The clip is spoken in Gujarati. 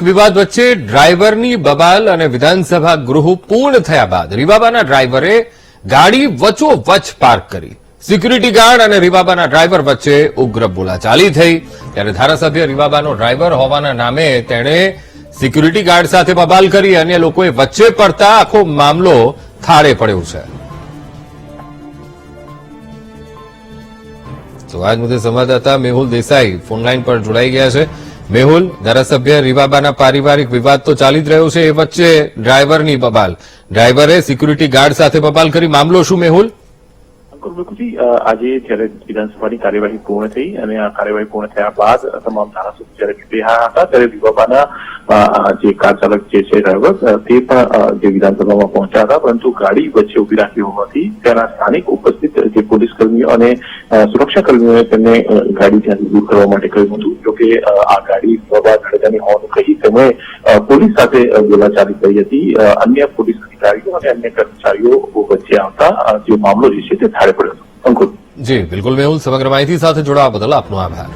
વિવાદ વચ્ચે ડ્રાઈવરની બબાલ અને વિધાનસભા ગૃહ પૂર્ણ થયા બાદ રીવાબાના ડ્રાઈવરે ગાડી વચ્ચોવચ્ચ પાર્ક કરી. સિક્યુરિટી ગાર્ડ અને રીવાબાના ડ્રાઈવર વચ્ચે ઉગ્ર બોલાચાલી થઈ. ત્યારે ધારાસભ્ય રીવાબાનો ડ્રાઈવર હોવાના નામે તેણે સિક્યુરિટી ગાર્ડ સાથે બબાલ કરી. અન્ય લોકોએ વચ્ચે પડતા આખો મામલો થાળે પડ્યો છે. તો આજ મુદ્દે સંવાદદાતા મેહુલ દેસાઈ ફોનલાઈન પર જોડાઈ ગયા છે. મેહુલ, ધારાસભ્ય રીવાબાના પારિવારિક વિવાદ તો ચાલી જ રહ્યો છે, એ વચ્ચે ડ્રાઈવરની બબાલ, ડ્રાઈવરે સિક્યુરિટી ગાર્ડ સાથે બબાલ કરી, મામલો શું મેહુલ? આજે જયારે વિધાનસભાની કાર્યવાહી પૂર્ણ થઈ અને આ કાર્યવાહી પૂર્ણ થયા બાદ તમામ ધારાસભ્યો જયારે બેઠા હતા ત્યારે રીવાબાના જે કાર ચાલક જે છે ડ્રાઈવર તે પણ જે વિધાનસભામાં પહોંચ્યા હતા, પરંતુ ગાડી વચ્ચે ઉભી રાખી હોવાથી તેના સ્થાનિક ઉપસ્થિત જે પોલીસ કર્મીઓ અને સુરક્ષા કર્મીઓએ તેમને ગાડી ત્યાંથી દૂર કરવા માટે કહ્યું હતું. જોકે આ ગાડી રીવાબા જાડેજાની હોવાનું કહી તેમણે પોલીસ સાથે બોલાચાલી કરી હતી. અન્ય પોલીસ અધિકારીઓ અને અન્ય કર્મચારીઓ વચ્ચે આવતા જે મામલો જે છે તે થાળે પડ્યો હતો. અંકુર. જી બિલકુલ મેહુલ, સમગ્ર માહિતી સાથે જોડાવા બદલ આપનો આભાર.